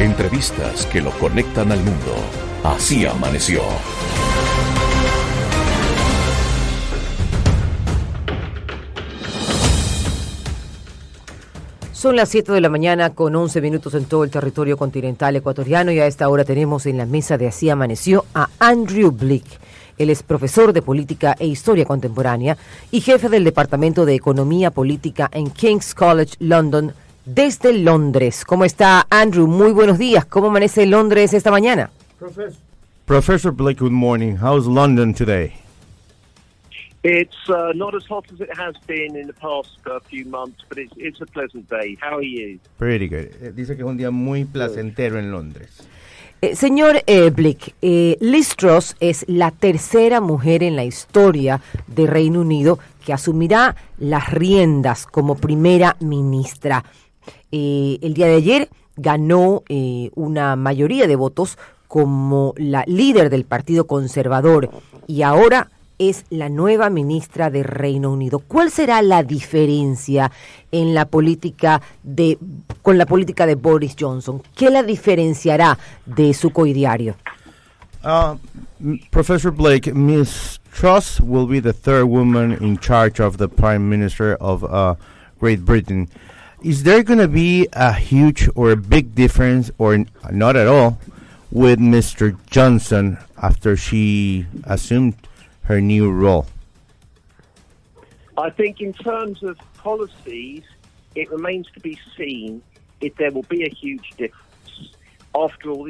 Entrevistas que lo conectan al mundo. Así amaneció. Son las 7 de la mañana con 11 minutos en todo el territorio continental ecuatoriano y a esta hora tenemos en la mesa de Así Amaneció a Andrew Blick. Él es profesor de Política e Historia Contemporánea y jefe del Departamento de Economía Política en King's College London, desde Londres. ¿Cómo está, Andrew? Muy buenos días. ¿Cómo amanece Londres esta mañana? Professor Blick, good morning. How's London today? It's not as hot as it has been in the past few months, but it's a pleasant day. How are you? Pretty good. Dice que es un día muy placentero en Londres. Señor Blick, Liz Truss es la tercera mujer en la historia de Reino Unido que asumirá las riendas como primera ministra. El día de ayer ganó una mayoría de votos como la líder del Partido Conservador y ahora es la nueva ministra de Reino Unido. ¿Cuál será la diferencia en la política con la política de Boris Johnson? ¿Qué la diferenciará de su coidiario? Professor Blake, Ms. Truss will be the third woman in charge of the Prime Minister of Great Britain. Is there going to be a huge or a big difference, or not at all, with Mr. Johnson after she assumed her new role? I think in terms of policies, it remains to be seen if there will be a huge difference. After all,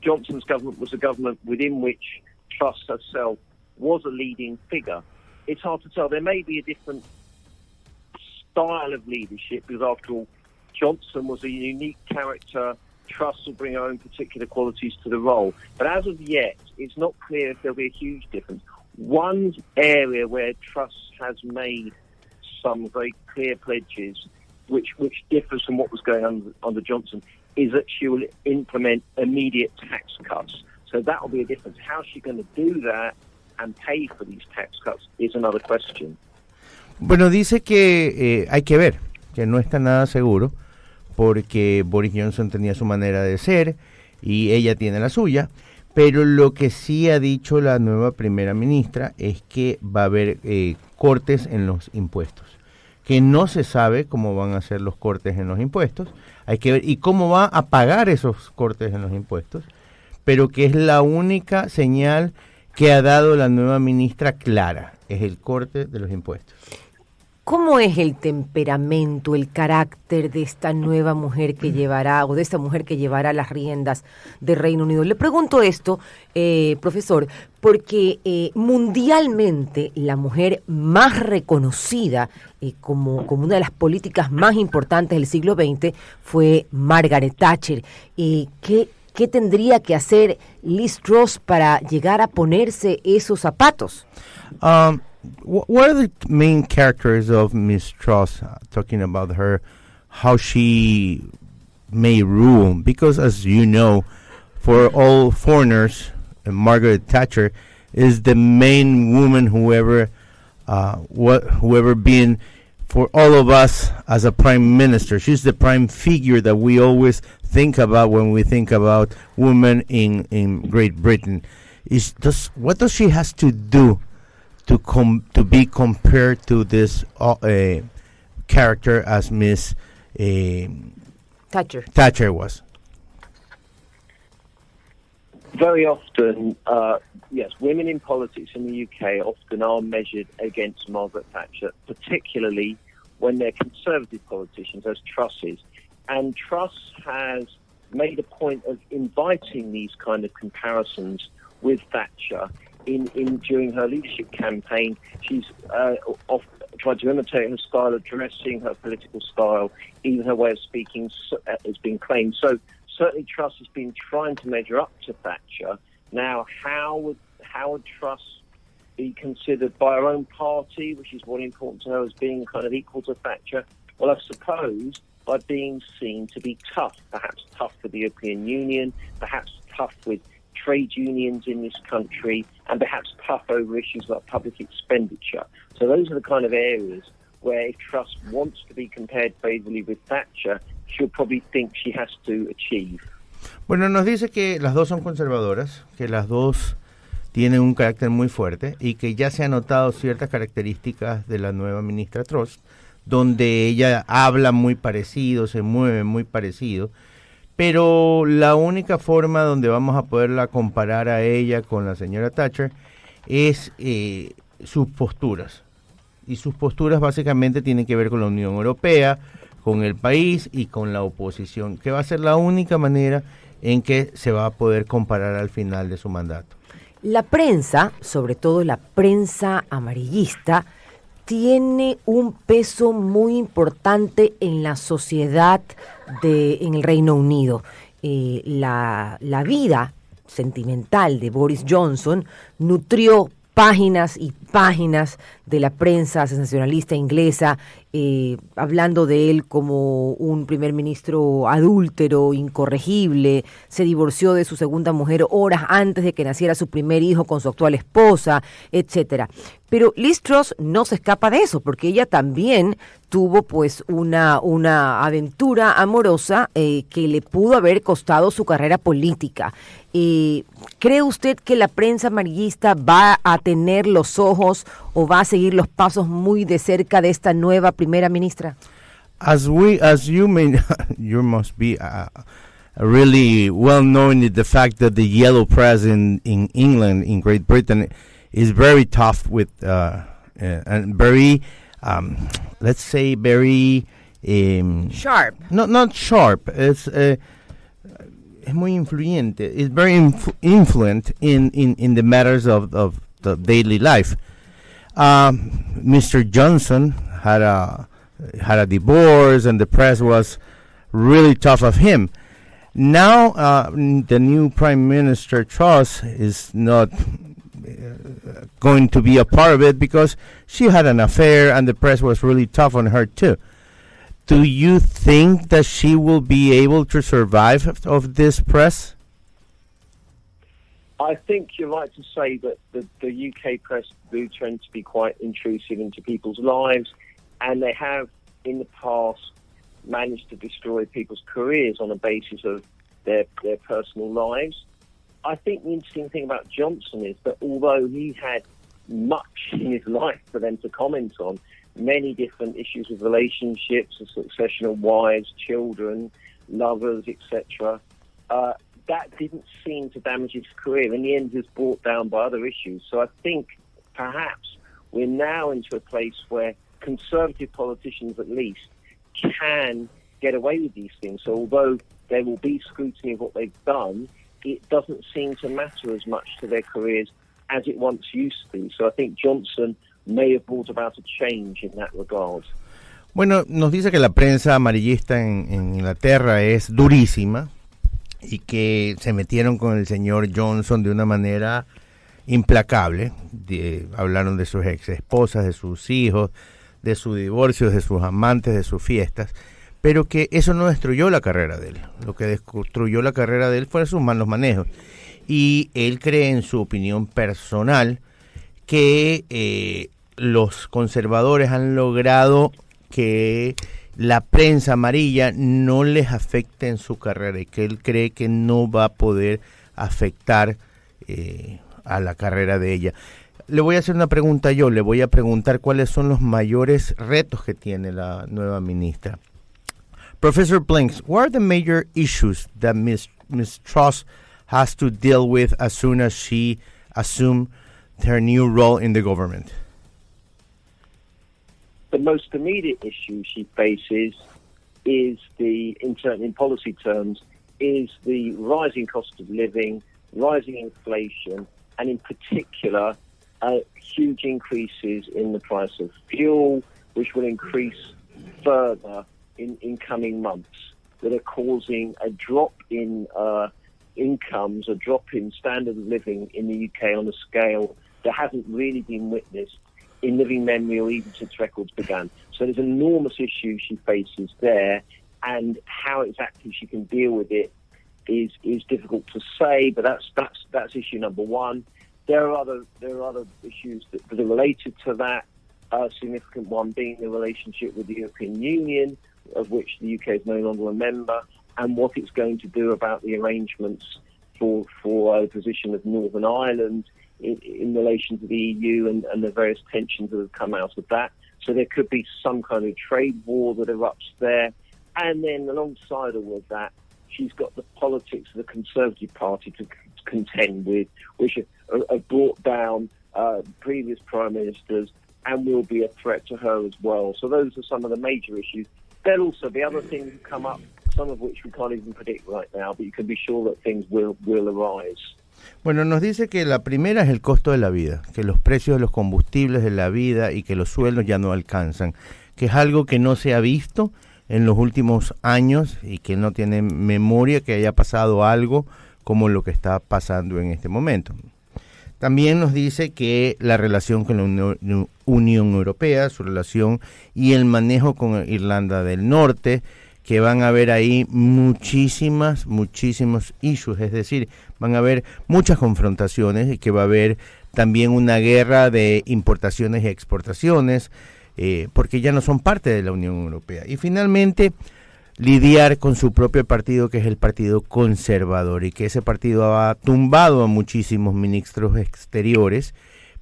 Johnson's government was a government within which Truss herself was a leading figure. It's hard to tell. There may be a different style of leadership because, after all, Johnson was a unique character. Truss will bring her own particular qualities to the role. But as of yet, it's not clear if there'll be a huge difference. One area where Truss has made some very clear pledges, which differs from what was going on under Johnson, is that she will implement immediate tax cuts. So that will be a difference. How she's going to do that and pay for these tax cuts is another question. Bueno, dice que hay que ver, que no está nada seguro, porque Boris Johnson tenía su manera de ser y ella tiene la suya. Pero lo que sí ha dicho la nueva primera ministra es que va a haber cortes en los impuestos, que no se sabe cómo van a ser los cortes en los impuestos, hay que ver y cómo va a pagar esos cortes en los impuestos, pero que es la única señal que ha dado la nueva ministra clara, es el corte de los impuestos. ¿Cómo es el temperamento, el carácter de esta nueva mujer que llevará, o de esta mujer que llevará las riendas de Reino Unido? Le pregunto esto, profesor, porque mundialmente la mujer más reconocida como una de las políticas más importantes del siglo XX fue Margaret Thatcher. ¿Qué tendría que hacer Liz Truss para llegar a ponerse esos zapatos? What are the main characters of Miss Truss, talking about her, how she may rule? Because, as you know, for all foreigners, Margaret Thatcher is the main woman whoever been for all of us as a prime minister. She's the prime figure that we always think about when we think about women in Great Britain. What does she has to do to be compared to this character as Miss Thatcher was? Very often, yes, women in politics in the UK often are measured against Margaret Thatcher, particularly when they're conservative politicians, as Truss is. And Truss has made a point of inviting these kind of comparisons with Thatcher. During her leadership campaign, she's tried to imitate her style of dressing, her political style, even her way of speaking has been claimed. So certainly Truss has been trying to measure up to Thatcher. Now, how would Truss be considered by her own party, which is what important to her, as being kind of equal to Thatcher? Well, I suppose by being seen to be tough, perhaps tough with the European Union, perhaps tough with trade unions in this country, and perhaps tough over issues like public expenditure. So those are the kind of areas where if Truss wants to be compared favourably with Thatcher, she'll probably think she has to achieve. Bueno, nos dice que las dos son conservadoras, que las dos tienen un carácter muy fuerte y que ya se han notado ciertas características de la nueva ministra Truss, donde ella habla muy parecido, se mueve muy parecido, pero la única forma donde vamos a poderla comparar a ella con la señora Thatcher es sus posturas. Y sus posturas básicamente tienen que ver con la Unión Europea, con el país y con la oposición, que va a ser la única manera en que se va a poder comparar al final de su mandato. La prensa, sobre todo la prensa amarillista, tiene un peso muy importante en la sociedad en el Reino Unido. La vida sentimental de Boris Johnson nutrió páginas y páginas de la prensa sensacionalista inglesa, hablando de él como un primer ministro adúltero, incorregible, se divorció de su segunda mujer horas antes de que naciera su primer hijo con su actual esposa, etcétera. Pero Liz Truss no se escapa de eso, porque ella también tuvo pues una aventura amorosa que le pudo haber costado su carrera política. ¿Cree usted que la prensa amarillista va a tener los ojos o va a seguir los pasos muy de cerca de esta nueva primera ministra? As you may, you must be really well known in the fact that the yellow press in England, in Great Britain, is very tough with and very, let's say, very Sharp. Not sharp. Es muy influyente. It's very influent in the matters of the daily life. Mr. Johnson had a divorce, and the press was really tough of him. Now, the new Prime Minister Truss is not going to be a part of it because she had an affair, and the press was really tough on her too. Do you think that she will be able to survive of this press? I think you're right to say that the UK press do tend to be quite intrusive into people's lives, and they have in the past managed to destroy people's careers on the basis of their personal lives. I think the interesting thing about Johnson is that although he had much in his life for them to comment on, many different issues of relationships, the succession of wives, children, lovers, etc., that didn't seem to damage his career. In the end, he was brought down by other issues. So I think perhaps we're now into a place where conservative politicians, at least, can get away with these things. So although there will be scrutiny of what they've done, it doesn't seem to matter as much to their careers as it once used to. So I think Johnson may have brought about a change in that regard. Bueno, nos dice que la prensa amarillista en Inglaterra es durísima y que se metieron con el señor Johnson de una manera implacable. Hablaron de sus ex esposas, de sus hijos, de su divorcio, de sus amantes, de sus fiestas, pero que eso no destruyó la carrera de él. Lo que destruyó la carrera de él fue sus malos manejos. Y él cree, en su opinión personal, que los conservadores han logrado que la prensa amarilla no les afecte en su carrera, y que él cree que no va a poder afectar a la carrera de ella. Le voy a hacer una pregunta yo, le voy a preguntar cuáles son los mayores retos que tiene la nueva ministra. Professor Blinks, what are the major issues that Ms. Truss has to deal with as soon as she assumed her new role in the government? The most immediate issue she faces is in policy terms, is the rising cost of living, rising inflation, and in particular, huge increases in the price of fuel, which will increase further in coming months, that are causing a drop in incomes, a drop in standard of living in the UK on a scale that hasn't really been witnessed in living memory or even since records began. So there's an enormous issue she faces there, and how exactly she can deal with it is difficult to say, but that's issue number one. There are other issues that are related to that, a significant one being the relationship with the European Union, of which the UK is no longer a member, and what it's going to do about the arrangements for a position of Northern Ireland in relation to the EU and the various tensions that have come out of that. So there could be some kind of trade war that erupts there. And then alongside all of that, she's got the politics of the Conservative Party to contend with, which have brought down previous prime ministers and will be a threat to her as well. So those are some of the major issues. There'll also be other things that come up, some of which we can't even predict right now, but you can be sure that things will arise. Bueno, nos dice que la primera es el costo de la vida, que los precios de los combustibles de la vida y que los sueldos ya no alcanzan, que es algo que no se ha visto en los últimos años y que no tiene memoria que haya pasado algo como lo que está pasando en este momento. También nos dice que la relación con la Unión Europea, su relación y el manejo con Irlanda del Norte, que van a haber ahí muchísimos issues, es decir, van a haber muchas confrontaciones y que va a haber también una guerra de importaciones y exportaciones, porque ya no son parte de la Unión Europea. Y finalmente, lidiar con su propio partido, que es el Partido Conservador, y que ese partido ha tumbado a muchísimos ministros exteriores,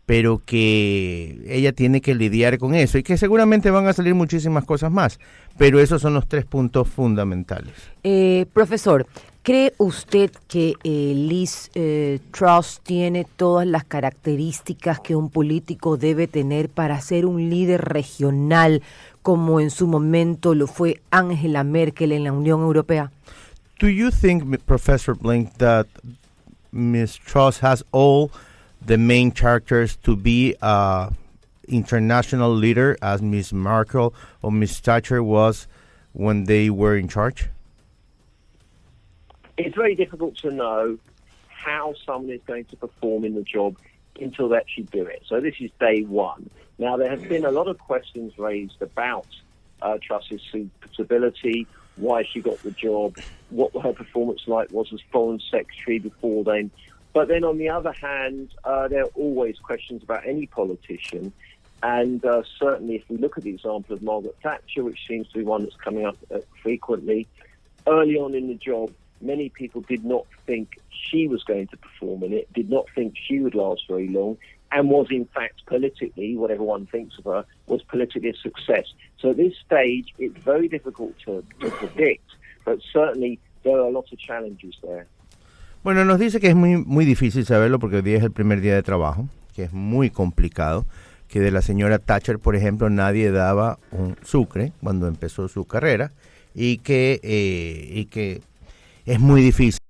pero que ella tiene que lidiar con eso y que seguramente van a salir muchísimas cosas más, pero esos son los 3 puntos fundamentales. Profesor, ¿cree usted que Liz Truss tiene todas las características que un político debe tener para ser un líder regional, como en su momento lo fue Angela Merkel en la Unión Europea? Do you think, Professor Blick, that Ms. Truss has all the main characters to be a international leader as Ms. Merkel or Ms. Thatcher was when they were in charge? It's very difficult to know how someone is going to perform in the job until they actually do it. So this is day one. Now, there have been a lot of questions raised about Truss's suitability, why she got the job, what her performance like was as Foreign Secretary before then. But then on the other hand, there are always questions about any politician. And certainly if we look at the example of Margaret Thatcher, which seems to be one that's coming up frequently, early on in the job, many people did not think she was going to perform in it, did not think she would last very long, and was in fact politically, whatever one thinks of her, was politically a success. So at this stage, it's very difficult to predict, but certainly there are lots of challenges there. Bueno, nos dice que es muy difícil saberlo porque hoy día es el primer día de trabajo, que es muy complicado, que de la señora Thatcher, por ejemplo, nadie daba un sucre cuando empezó su carrera y que es muy difícil